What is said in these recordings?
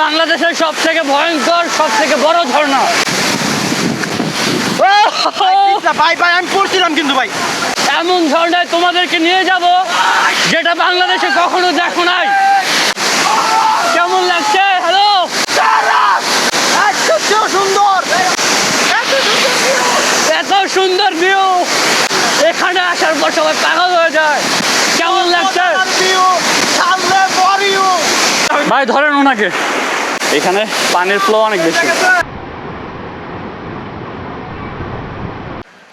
বাংলাদেশের সব থেকে ভয়ঙ্কর সব থেকে বড় ঝর্ণা। ভাই ভাই আমি পড়ছিলাম কিন্তু ভাই, এমন ঝর্ণায় তোমাদেরকে নিয়ে যাব যেটা বাংলাদেশে কখনো দেখো নাই। কেমন লাগছে? হ্যালো, সুন্দর, এত সুন্দর ভিউ, এখানে আসার পর সবাই পাগল হয়ে যায়। কেমন লাগছে ভাই? ধরেন ওনাকে, এখানে পানির ফ্লো অনেক বেশি।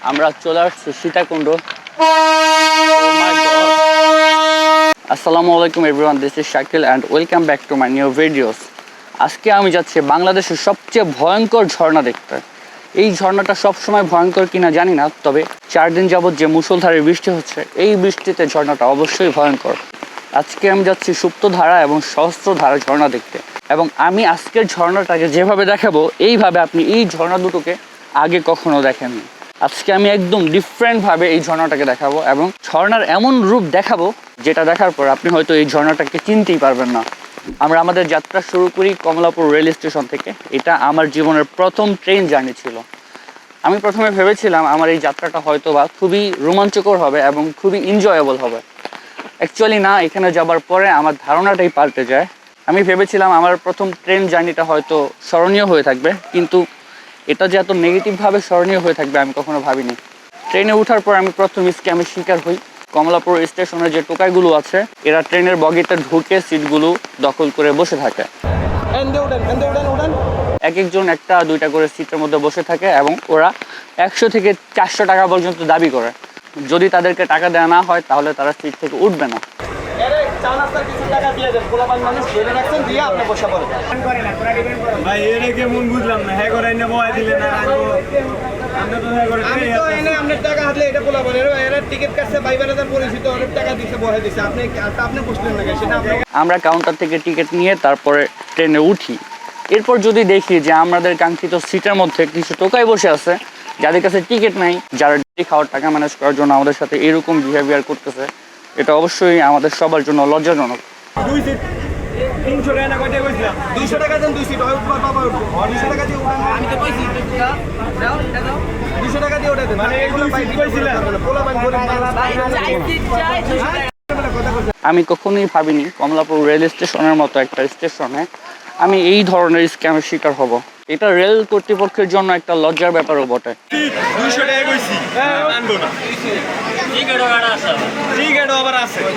আমরা চলে আসছি সীতাকুণ্ড। আসসালামু আলাইকুম everyone, this is Shakil and welcome back to my new videos. আজকে আমি যাচ্ছি বাংলাদেশের সবচেয়ে ভয়ঙ্কর ঝর্ণা দেখতে। এই ঝর্ণাটা সবসময় ভয়ঙ্কর কিনা জানি না, তবে 4 দিন যাবৎ যে মুষলধারে বৃষ্টি হচ্ছে, এই বৃষ্টিতে ঝর্ণাটা অবশ্যই ভয়ঙ্কর। আজকে আমি যাচ্ছি সুপ্তধারা এবং সহস্রধারা ঝর্ণা দেখতে, এবং আমি আজকের ঝর্ণাটাকে যেভাবে দেখাবো, এইভাবে আপনি এই ঝর্ণা দুটোকে আগে কখনো দেখেননি। আজকে আমি একদম ডিফারেন্টভাবে এই ঝর্ণাটাকে দেখাবো, এবং ঝর্ণার এমন রূপ দেখাবো যেটা দেখার পর আপনি হয়তো এই ঝর্ণাটাকে চিনতেই পারবেন না। আমরা আমাদের যাত্রা শুরু করি কমলাপুর রেল স্টেশন থেকে। এটা আমার জীবনের প্রথম ট্রেন জার্নি ছিল। আমি প্রথমে ভেবেছিলাম আমার এই যাত্রাটা হয়তো বা খুবই রোমাঞ্চকর হবে এবং খুবই এনজয়েবল হবে। অ্যাকচুয়ালি না, এখানে যাবার পরে আমার ধারণাটাই পাল্টে যায়। আমি ভেবেছিলাম আমার প্রথম ট্রেন জার্নিটা হয়তো স্মরণীয় হয়ে থাকবে, কিন্তু এটা যে এত নেগেটিভভাবে স্মরণীয় হয়ে থাকবে আমি কখনো ভাবিনি। ট্রেনে ওঠার পর আমি প্রথম স্ক্যামের শিকার হই। কমলাপুর স্টেশনে যে টোকাইগুলো আছে, এরা ট্রেনের বগিতে ঢুকে সিটগুলো দখল করে বসে থাকে। এক একজন একটা দুইটা করে সিটের মধ্যে বসে থাকে, এবং ওরা 100 থেকে 400 টাকা পর্যন্ত দাবি করে। যদি তাদেরকে টাকা দেওয়া না হয় তাহলে তারা সিট থেকে উঠবে না। আমরা কাউন্টার থেকে টিকিট নিয়ে তারপরে ট্রেনে উঠি। এরপর যদি দেখি যে আমাদের কাঙ্ক্ষিত সিটের মধ্যে কিছু টোকাই বসে আছে যাদের কাছে টিকিট নাই, যারা খাওয়ার টাকা ম্যানেজ করার জন্য আমাদের সাথে এরকম বিহেভিয়ার করতেছে, এটা অবশ্যই আমাদের সবার জন্য লজ্জাজনক। আমি কখনোই ভাবিনি কমলাপুর রেল স্টেশনের মতো একটা স্টেশনে আমি এই ধরনের স্ক্যামের শিকার হব। এটা রেল কর্তৃপক্ষের জন্য একটা লজ্জার ব্যাপারও বটে।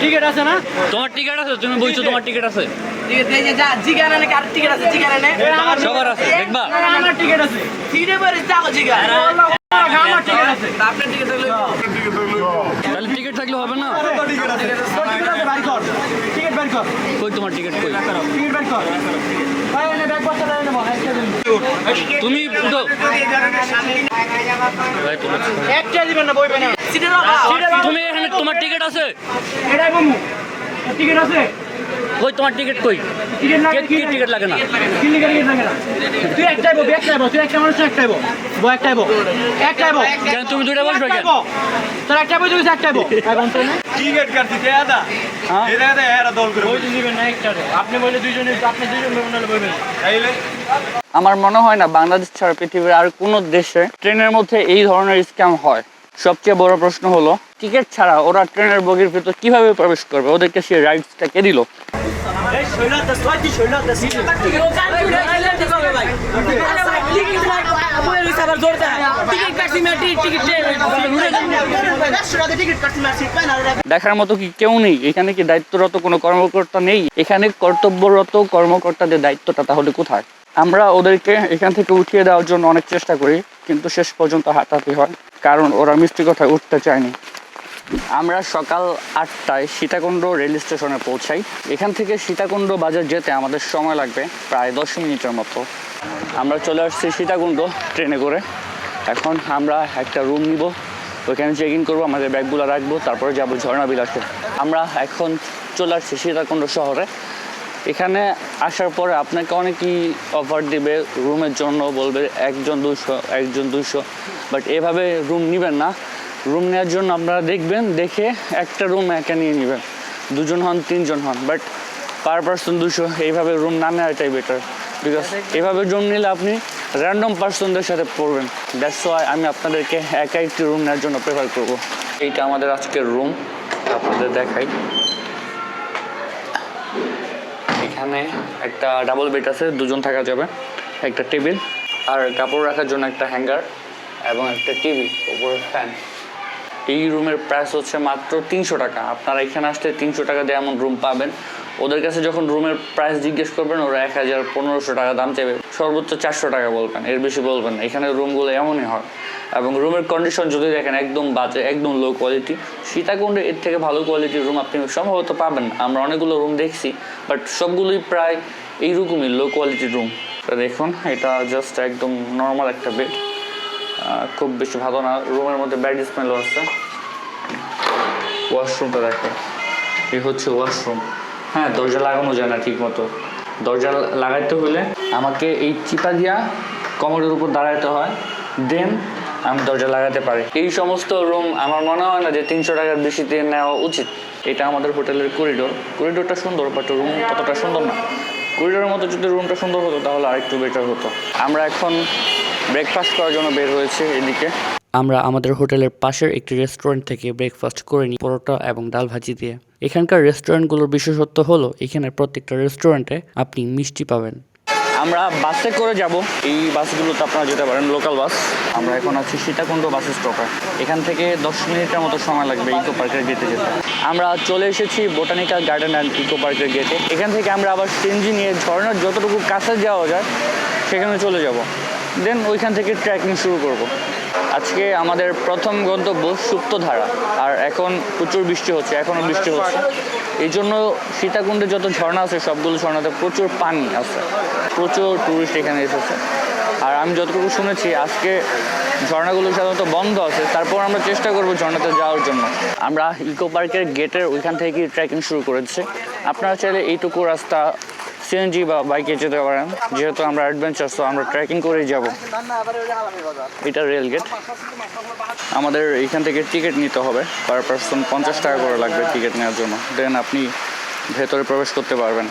টিকিট আছে না? তোমার টিকিট আছে? তুমি বলছো তোমার টিকিট আছে? সবার আছে, দেখবা? আমার টিকিট আছে। তাহলে টিকিট থাকলে হবে না? কই তোমার টিকিট? কই তুমি উঠো। তুমি এখানে তোমার টিকিট আছে? টিকিট আছে? কই তোমার টিকিট? কই টিকিট লাগে না? তুই একটাই বল, তুই একটা মানুষ একটাই বল, একটাই বল, একটাই বল। কেন তুমি দুইটা বলছো কেন? তোর একটা বই তুই একটাই বল। টিকিট কাটছি দাদা, এটা এরা দল করে বই দিবেন না একটা। আপনি বলে দুইজনে, আপনি দুইজন বলবেন। আমার মনে হয় না বাংলাদেশ ছাড়া পৃথিবীর আর কোনো দেশে ট্রেনের মধ্যে এই ধরনের স্ক্যাম হয়। সবচেয়ে বড় প্রশ্ন হলো, টিকিট ছাড়া ওরা ট্রেনের বগির ভিতর কিভাবে প্রবেশ করবে? ওদেরকে সেই রাইটসটা কে দিল? দেখার মতো কি কেউ নেই? এখানে কি দায়িত্বরত কোনো কর্মকর্তা নেই? এখানে কর্তব্যরত কর্মকর্তাদের দায়িত্বটা তাহলে কোথায়? আমরা ওদেরকে এখান থেকে উঠিয়ে দেওয়ার জন্য অনেক চেষ্টা করি, কিন্তু শেষ পর্যন্ত হাঁটাতে হয়, কারণ ওরা মিষ্টি কথায় উঠতে চায়নি। আমরা সকাল 8টায় সীতাকুণ্ড রেল স্টেশনে পৌঁছাই। এখান থেকে সীতাকুণ্ড বাজার যেতে আমাদের সময় লাগবে প্রায় 10 মিনিটের মতো। আমরা চলে আসছি সীতাকুণ্ড ট্রেনে করে। এখন আমরা একটা রুম নিব, ওইখানে চেক ইন করবো, আমাদের ব্যাগগুলো রাখবো, তারপরে যাবো ঝর্ণা বিলাসে। আমরা এখন চলে আসছি সীতাকুণ্ড শহরে। এখানে আসার পরে আপনাকে অনেকেই অফার দিবে রুমের জন্য, বলবে 1জন 200 বাট এভাবে রুম নেবেন না। রুম নেওয়ার জন্য আপনারা দেখবেন, দেখে একটা রুম একা নিয়ে নেবেন। 2জন হন 3জন হন, বাট পার পার্সন 200, এইভাবে রুম না নেওয়াটাই বেটার। বিকজ এইভাবে রুম নিলে আপনি র্যান্ডম পার্সনদের সাথে পড়বেন। দ্যাটস ওয়াই আমি আপনাদেরকে একা একটি রুম নেওয়ার জন্য প্রেফার করব। এইটা আমাদের আজকের রুম, আপনাদের দেখাই। এখানে একটা ডাবল বেড আছে, 2 জন থাকা যাবে, একটা টেবিল আর কাপড় রাখার জন্য একটা হ্যাঙ্গার এবং একটা টিভি, উপরে ফ্যান। এই রুমের প্রাইস হচ্ছে মাত্র 300 টাকা। আপনারা এখানে আসলে 300 টাকা দিয়ে এমন রুম পাবেন। ওদের কাছে যখন রুমের প্রাইস জিজ্ঞেস করবেন ওরা 1500 টাকা দাম চাইবে, সর্বোচ্চ 400 টাকা বলবেন, এর বেশি বলবেন না। এখানে রুমগুলো এমনই হয় এবং রুমের কন্ডিশন যদি দেখেন একদম বাজে, একদম লো কোয়ালিটি। সীতাকুণ্ডে এর থেকে ভালো কোয়ালিটির রুম আপনি সম্ভবত পাবেন। আমরা অনেকগুলো রুম দেখছি, বাট সবগুলোই প্রায় এইরকমই লো কোয়ালিটির রুম। তো দেখুন, এটা জাস্ট একদম নর্মাল একটা বেড, খুব বেশি ভালো না। রুমের মধ্যে ব্যাড স্মেলও আছে। ওয়াশরুমটা দেখো, এই হচ্ছে ওয়াশরুম। হ্যাঁ, দরজা লাগানো যায় না ঠিক মতো। দরজা লাগাইতে হলে আমাকে এই চিপা দিয়া কমোডের উপর দাঁড়াইতে হয়, দেন আমি দরজা লাগাতে পারি। এই সমস্ত রুম আমার মনে হয় না যে 300 টাকার বেশি দিয়ে নেওয়া উচিত। এটা আমাদের হোটেলের করিডোরটা সুন্দর, বাট রুম ততটা সুন্দর না। করিডোরের মতো যদি রুমটা সুন্দর হতো তাহলে আরেকটু বেটার হতো। আমরা এখন ব্রেকফাস্ট করার জন্য বের হয়েছে এদিকে। আমরা আমাদের হোটেলের পাশের একটি রেস্টুরেন্ট থেকে ব্রেকফাস্ট করে নিই, পরোটা এবং ডাল ভাজি দিয়ে। এখানকার রেস্টুরেন্টগুলোর বিশেষত্ব হলো এখানে প্রত্যেকটা রেস্টুরেন্টে আপনি মিষ্টি পাবেন। আমরা বাসে করে যাব, এই বাসগুলোতে আপনারা যেতে পারেন, লোকাল বাস। আমরা এখন আছি সীতাকুণ্ড বাস স্টপে। এখান থেকে 10 মিনিটের মতো সময় লাগবে ইকো পার্কের গেটে যেতে। আমরা চলে এসেছি বোটানিক্যাল গার্ডেন অ্যান্ড ইকো পার্কের গেটে। এখান থেকে আমরা আবার সিএনজি নিয়ে ঝর্ণার যতটুকু কাছে যাওয়া যায় সেখানে চলে যাব, দেন ওইখান থেকে ট্রেকিং শুরু করব। আজকে আমাদের প্রথম গন্তব্য সুপ্তধারা, আর এখন প্রচুর বৃষ্টি হচ্ছে, এখনও বৃষ্টি হচ্ছে। এই জন্য সীতাকুণ্ডে যত ঝর্ণা আছে সবগুলো ঝর্ণাতে প্রচুর পানি আছে, প্রচুর টুরিস্ট এখানে এসেছে। আর আমি যতটুকু শুনেছি আজকে ঝর্ণাগুলো সাধারণত বন্ধ আছে, তারপর আমরা চেষ্টা করব ঝর্ণাতে যাওয়ার জন্য। আমরা ইকো পার্কের গেটের ওইখান থেকে ট্রেকিং শুরু করেছি। আপনারা চাইলে এইটুকু রাস্তা সিএনজি বা বাইকে যেতে পারেন, যেহেতু আমরা অ্যাডভেঞ্চার, তো আমরা ট্রেকিং করেই যাব। এটা রেল গেট। আমাদের এখান থেকে টিকিট নিতে হবে, পার পার্সন 50 টাকা করে লাগবে টিকিট নেওয়ার জন্য, দেন আপনি ভেতরে প্রবেশ করতে পারবেন।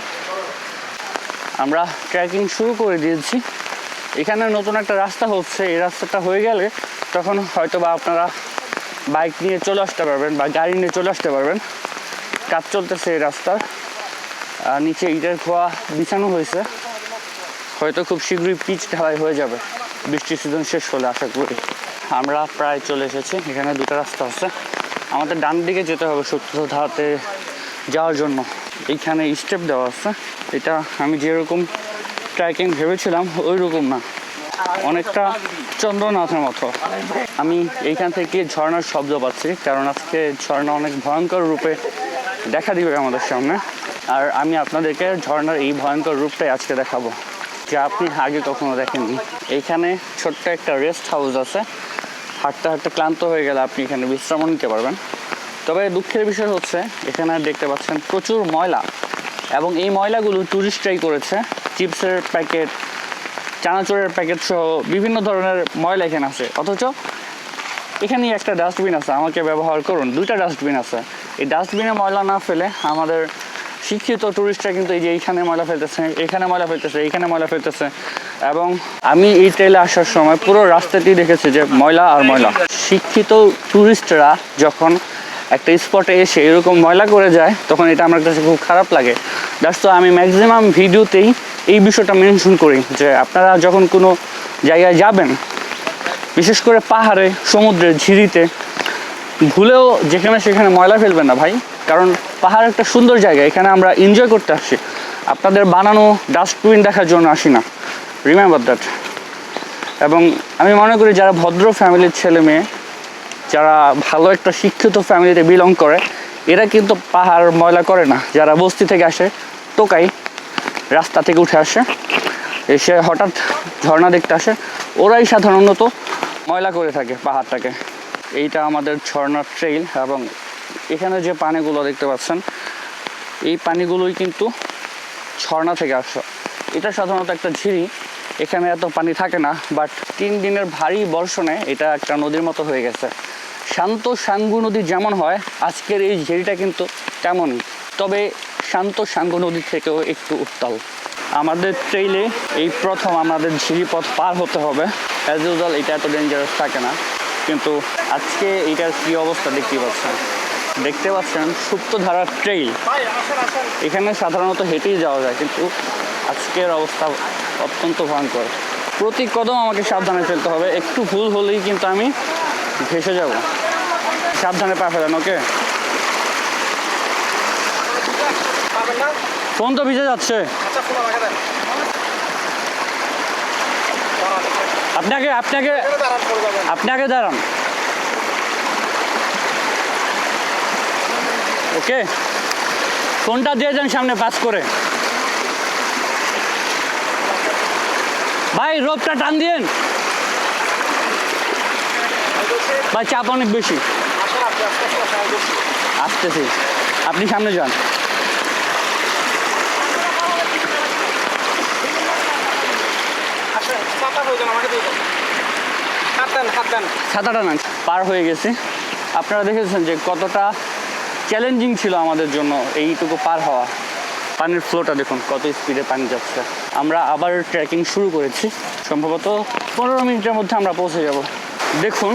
আমরা ট্রেকিং শুরু করে দিয়েছি। এখানে নতুন একটা রাস্তা হচ্ছে, এই রাস্তাটা হয়ে গেলে তখন হয়তো বা আপনারা বাইক নিয়ে চলে আসতে পারবেন বা গাড়ি নিয়ে চলে আসতে পারবেন। কাজ চলতেছে এই রাস্তার, নিচে ইটের খোয়া বিছানো হয়েছে, হয়তো খুব শীঘ্রই পিচ ঢালাই হয়ে যাবে বৃষ্টির সিজন শেষ হলে আশা করি। আমরা প্রায় চলে এসেছি। এখানে 2টা রাস্তা আছে, আমাদের ডান দিকে যেতে হবে সুপ্তধারাতে যাওয়ার জন্য। এইখানে স্টেপ দেওয়া আছে। এটা আমি যেরকম ট্রেকিং ভেবেছিলাম ওই রকম না, অনেকটা চন্দ্রনাথের মতো। আমি এইখান থেকে ঝর্ণার শব্দ পাচ্ছি, কারণ আজকে ঝর্ণা অনেক ভয়ঙ্কর রূপে দেখা দিবে আমাদের সামনে। আর আমি আপনাদেরকে ঝর্ণার এই ভয়ঙ্কর রূপটাই আজকে দেখাবো, যা আপনি আগে কখনো দেখেননি। এইখানে ছোট্ট একটা রেস্ট হাউস আছে, হাঁটতে হাঁটতে ক্লান্ত হয়ে গেলে আপনি এখানে বিশ্রামও নিতে পারবেন। তবে দুঃখের বিষয় হচ্ছে এখানে দেখতে পাচ্ছেন প্রচুর ময়লা, এবং এই ময়লাগুলো টুরিস্টরাই করেছে। চিপসের প্যাকেট, চানাচুরের প্যাকেট সহ বিভিন্ন ধরনের ময়লা এখানে আছে, অথচ এখানেই একটা ডাস্টবিন আছে, আমাকে ব্যবহার করুন। 2টা ডাস্টবিন আছে। এই ডাস্টবিনে ময়লা না ফেলে আমাদের শিক্ষিত টুরিস্টরা কিন্তু এই যে এইখানে ময়লা ফেলতেছে, এখানে ময়লা ফেলতেছে, এইখানে ময়লা ফেলতেছে। এবং আমি এই ট্রেলে আসার সময় পুরো রাস্তাতেই দেখেছি যে ময়লা আর ময়লা। শিক্ষিত টুরিস্টরা যখন একটা স্পটে এসে এরকম ময়লা করে যায় তখন এটা আমার কাছে খুব খারাপ লাগে। দ্যাটস তো আমি ম্যাক্সিমাম ভিডিওতেই এই বিষয়টা মেনশন করি যে আপনারা যখন কোনো জায়গায় যাবেন, বিশেষ করে পাহাড়ে, সমুদ্রের ঝিরিতে, ভুলেও যেখানে সেখানে ময়লা ফেলবেন না ভাই। কারণ পাহাড় একটা সুন্দর জায়গা, এখানে আমরা এনজয় করতে আসি, আপনাদের বানানো ডাস্টবিন দেখার জন্য আসি না। Remember that. এবং আমি মনে করি যারা ভদ্র ফ্যামিলির ছেলে মেয়ে, যারা ভালো একটা শিক্ষিত ফ্যামিলিতে বিলং করে, এরা কিন্তু পাহাড় ময়লা করে না। যারা বস্তি থেকে আসে, টোকাই রাস্তা থেকে উঠে আসে, এসে হঠাৎ ঝর্ণা দেখতে আসে, ওরাই সাধারণত ময়লা করে থাকে পাহাড়টাকে। এইটা আমাদের ঝর্ণার ট্রেইল, এবং এখানে যে পানিগুলো দেখতে পাচ্ছেন এই পানিগুলোই কিন্তু ঝর্ণা থেকে আসে। এটা সাধারণত একটা ঝিরি, এখানে এত পানি থাকে না, বাট 3 দিনের ভারী বর্ষণে এটা একটা নদীর মতো হয়ে গেছে। শান্ত সাঙ্গু নদী যেমন হয়, আজকের এই ঝিরিটা কিন্তু তেমনই। তবে শান্ত সাঙ্গু নদী থেকেও একটু উত্তাল। আমাদের ট্রেইলে এই প্রথম আমাদের ঝিরিপথ পার হতে হবে। অ্যাজ ইউজুয়াল এটা এত ডেঞ্জারাস থাকে না, কিন্তু আজকে এটার কী অবস্থা দেখতে পাচ্ছেন সুপ্তধারার ট্রেইল। এখানে সাধারণত হেঁটেই যাওয়া যায়, কিন্তু আজকের অবস্থা অত্যন্ত ভয়ঙ্কর। প্রতি কদম আমাকে সাবধানে ফেলতে হবে, একটু ভুল হলেই কিন্তু আমি ভেসে যাব। সাবধানে পা ফেলেন, ওকে? ফোন তো ভিজে যাচ্ছে। আপনাকে আপনাকে আপনাকে দাঁড়ান, ওকে? ফোনটা দিয়ে যান সামনে পাস করে। ভাই রোপটা টান দিয়েন ভাই, চাপ অনেক বেশি। আসতেছি, আপনি সামনে যান। ছাতাটা নেন। পার হয়ে গেছি। আপনারা দেখেছেন যে কতটা চ্যালেঞ্জিং ছিল আমাদের জন্য এইটুকু পার হওয়া। পানির ফ্লোটা দেখুন কত স্পিডে পানি যাচ্ছে। আমরা আবার ট্রেকিং শুরু করেছি, সম্ভবত 15 মিনিটের মধ্যে আমরা পৌঁছে যাব। দেখুন,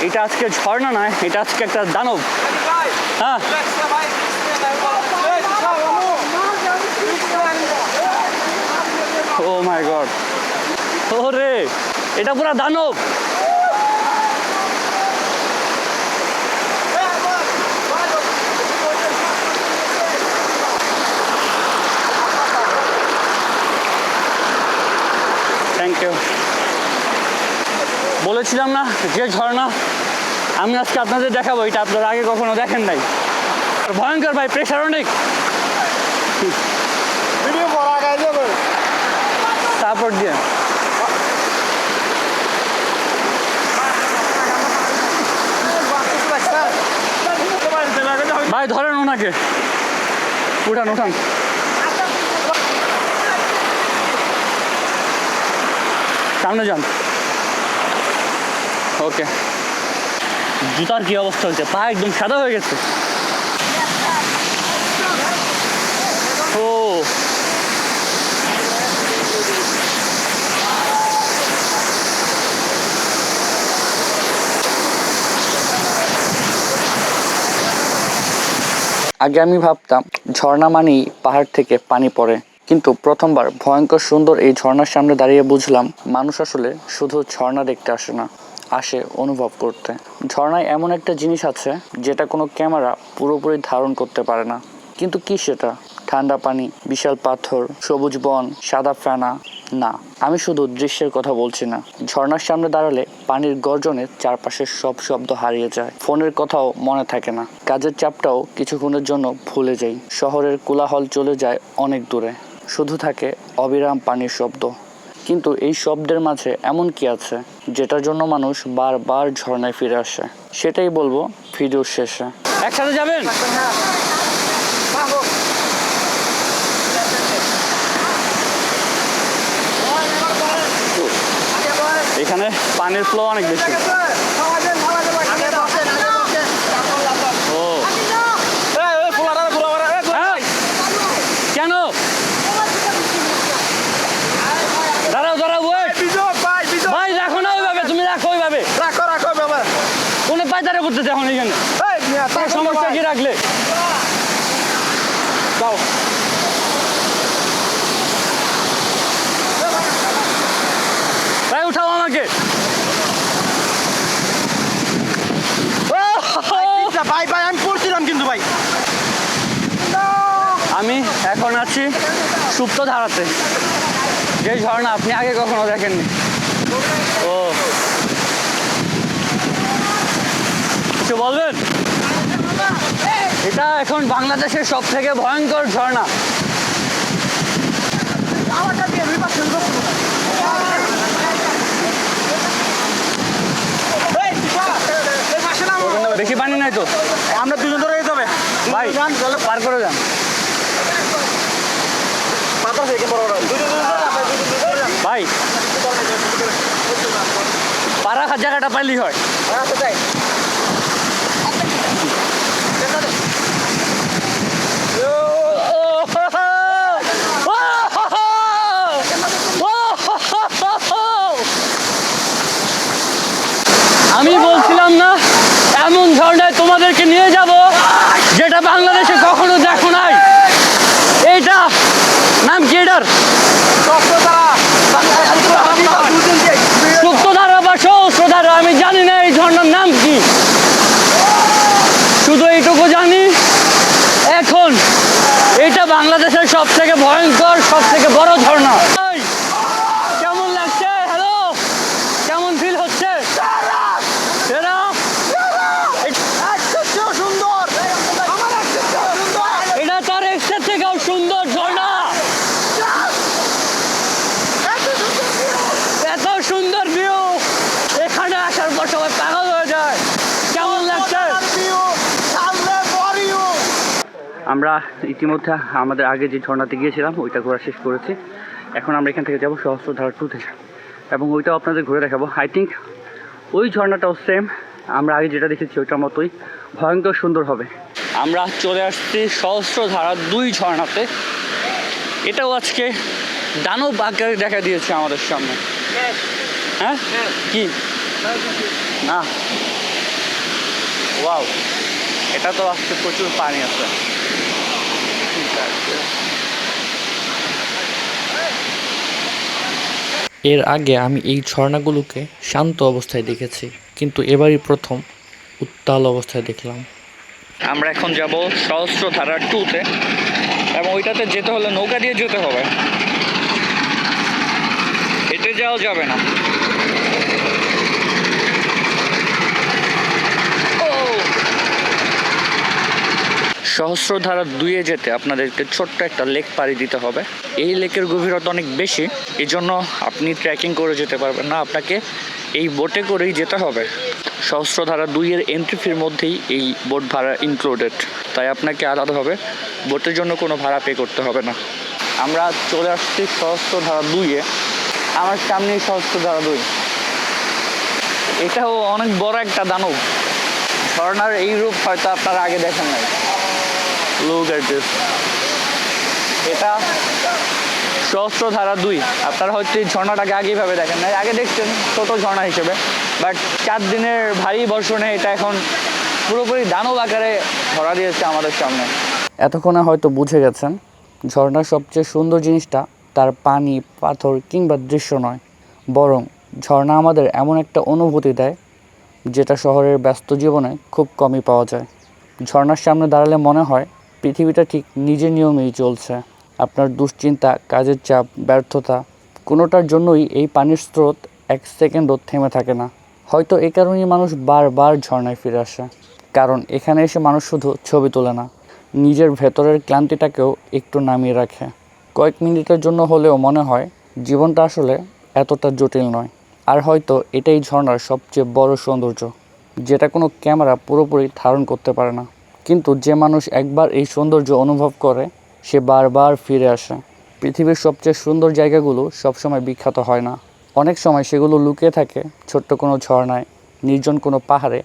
এটা আজকে ঝর্ণা নয়, এটা আজকে একটা দানব। হ্যাঁ, ও মাই গড, ওরে এটা পুরা দানব। Thank you. বলেছিলাম না যে ঝর্ণা আমি আজকে আপনাদের দেখাবো, এটা আপনারা আগে কখনো দেখেন নাই। ভয়ঙ্কর ভাই, প্রেশার অনেক। সাপোর্ট দিয়ে ভাই ধরেন ওনাকে, উঠান উঠান। সামনে যান, ওকে। জুতার কি অবস্থা হচ্ছে, পা একদম সাদা হয়ে গেছে। ও আগে আমি ভাবতাম ঝর্ণা মানেই পাহাড় থেকে পানি পড়ে, কিন্তু প্রথমবার ভয়ঙ্কর সুন্দর এই ঝর্ণার সামনে দাঁড়িয়ে বুঝলাম মানুষ আসলে শুধু ঝর্ণা দেখতে আসে না, আসে অনুভব করতে। ঝর্ণায় এমন একটা জিনিস আছে যেটা কোনো ক্যামেরা পুরোপুরি ধারণ করতে পারে না। কিন্তু কি সেটা? ঠান্ডা পানি, বিশাল পাথর, সবুজ বন, সাদা ফেনা? না, আমি শুধু দৃশ্যের কথা বলছি না। ঝর্ণার সামনে দাঁড়ালে পানির গর্জনে চারপাশের সব শব্দ হারিয়ে যায়, ফোনের কথাও মনে থাকে না, কাজের চাপটাও কিছুক্ষণের জন্য ভুলে যাই, শহরের কোলাহল চলে যায় অনেক দূরে, শুধু থাকে অবিরাম পানির শব্দ। কিন্তু এই শব্দের মাঝে এমন কি আছে যেটার জন্য মানুষ বারবার ঝর্ণায় ফিরে আসে? সেটাই বলবো ভিডিওর শেষে। একসাথে যাবেন? এখানে পানির ফ্লো অনেক বেশি। ও কেন? দাঁড়াও দাঁড়াও, ভাই রাখো না ওইভাবে, তুমি রাখো ওইভাবে, কোনো পায়তারে করতেছে এখন এখানে। সমস্যা কি রাখলে? যাও ভাই, উঠাও আমাকে। ভাই ভাই আমি পড়ছিলাম কিন্তু ভাই। আমি এখন আছি সুপ্ত ধারাতে, যে ঝর্ণা আপনি আগে কখনো দেখেননি। ও কিছু বলবেন? এটা এখন বাংলাদেশের সব থেকে ভয়ঙ্কর ঝর্ণা। বেশি পানি নাই তো, আমরা দুজন ধরে যেতে হবে ভাই পার করে যান। ভাই পা রাখার জায়গাটা পাইলেই হয়। আমি বলছিলাম না এমন ঝর্ণায় তোমাদেরকে নিয়ে যাব যেটা বাংলাদেশে কখনো দেখো নাই। এইটা নাম কি এটার? সুপ্তধারা বা সহস্রধারা, আমি জানি না এই ঝর্ণার নাম কি, শুধু এইটুকু জানি এখন এটা বাংলাদেশের সব থেকে ভয়ঙ্কর, সব থেকে বড় ঝর্ণা। কেমন লাগছে? হ্যালো, কেমন ফিল হচ্ছে? সেরা? এটা তার এক্সের থেকেও সুন্দর ঝর্ণা। এত সুন্দর ভিউ, এখানে আসার পর সবাই পাগল হয়ে যায়। কেমন লাগছে? আমরা ইতিমধ্যে আমাদের আগে যে ঝর্ণাতে গিয়েছিলাম ওইটা ঘোরা শেষ করেছি। এখন আমরা এখান থেকে যাবো সহস্রধারা 2-তে, এবং ওইটাও আপনাদের ঘুরে দেখাবো। আই থিঙ্ক ওই ঝর্ণাটাও সেম আমরা আগে যেটা দেখেছি ওইটার মতোই ভয়ঙ্কর সুন্দর হবে। আমরা চলে আসছি সহস্রধারা 2 ঝর্ণাতে। এটাও আজকে দানব আকারে দেখা দিয়েছে আমাদের সামনে। হ্যাঁ কি না, ওয়াও, এটা তো আজকে প্রচুর পানি আছে। এর আগে আমি এই ঝর্ণাগুলোকে শান্ত অবস্থায় দেখেছি, কিন্তু এবারই প্রথম উত্তাল অবস্থায় দেখলাম। আমরা এখন যাব সহস্রধারা 2-তে, এবং ওইটাতে যেতে হলে নৌকা দিয়ে যেতে হবে, হেঁটে যাওয়া যাবে না। সহস্রধারা 2-এ যেতে আপনাদেরকে ছোট্ট একটা লেক পাড়ি দিতে হবে। এই লেকের গভীরতা অনেক বেশি, এই জন্য আপনি ট্রেকিং করে যেতে পারবেন না, আপনাকে এই বোটে করেই যেতে হবে। সহস্রধারা 2-এর এন্ট্রি ফির মধ্যেই এই বোট ভাড়া ইনক্লুডেড, তাই আপনাকে আলাদাভাবে বোটের জন্য কোনো ভাড়া পে করতে হবে না। আমরা চলে আসছি সহস্রধারা 2-এ। আমার সামনেই সহস্রধারা 2। এটাও অনেক বড় একটা দানব। ঝর্ণার এই রূপ হয়তো আপনারা আগে দেখেন নাই। Look at this. এটা সহস্রধারা 2। আপনারা হয়তো এই ঝর্ণাটাকে আগেইভাবে দেখেন নাই, আগে দেখছেন ছোট ঝর্ণা হিসেবে, বাট 4 দিনের ভারী বর্ষণে এটা এখন পুরোপুরি দানব আকারে ধরা দিয়েছে আমাদের সামনে। এতক্ষণে হয়তো বুঝে গেছেন ঝর্ণার সবচেয়ে সুন্দর জিনিসটা তার পানি, পাথর কিংবা দৃশ্য নয়, বরং ঝর্ণা আমাদের এমন একটা অনুভূতি দেয় যেটা শহরের ব্যস্ত জীবনে খুব কমই পাওয়া যায়। ঝর্ণার সামনে দাঁড়ালে মনে হয় পৃথিবীটা ঠিক নিজের নিয়মেই চলছে। আপনার দুশ্চিন্তা, কাজের চাপ, ব্যর্থতা কোনোটার জন্যই এই পানির স্রোত 1 সেকেন্ডও থেমে থাকে না। হয়তো এই কারণেই মানুষ বারবার ঝর্ণায় ফিরে আসে, কারণ এখানে এসে মানুষ শুধু ছবি তোলে না, নিজের ভেতরের ক্লান্তিটাকেও একটু নামিয়ে রাখে। কয়েক মিনিটের জন্য হলেও মনে হয় জীবনটা আসলে এতটা জটিল নয়। আর হয়তো এটাই ঝর্ণার সবচেয়ে বড় সৌন্দর্য, যেটা কোনো ক্যামেরা পুরোপুরি ধারণ করতে পারে না। কিন্তু যে মানুষ একবার এই সৌন্দর্য অনুভব করে সে বারবার ফিরে আসে। পৃথিবীর সবচেয়ে সুন্দর জায়গাগুলো সবসময় বিখ্যাত হয় না, অনেক সময় সেগুলো লুকিয়ে থাকে ছোট্ট কোনো ঝর্ণায়, নির্জন কোনো পাহাড়ে,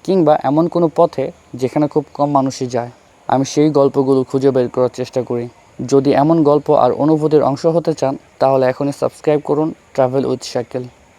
কিংবা এমন কোনো পথে যেখানে খুব কম মানুষই যায়। আমি সেই গল্পগুলো খুঁজে বের করার চেষ্টা করি। যদি এমন গল্প আর অনুভূতির অংশ হতে চান তাহলে এখনই সাবস্ক্রাইব করুন ট্রাভেল উইথ শাকিল।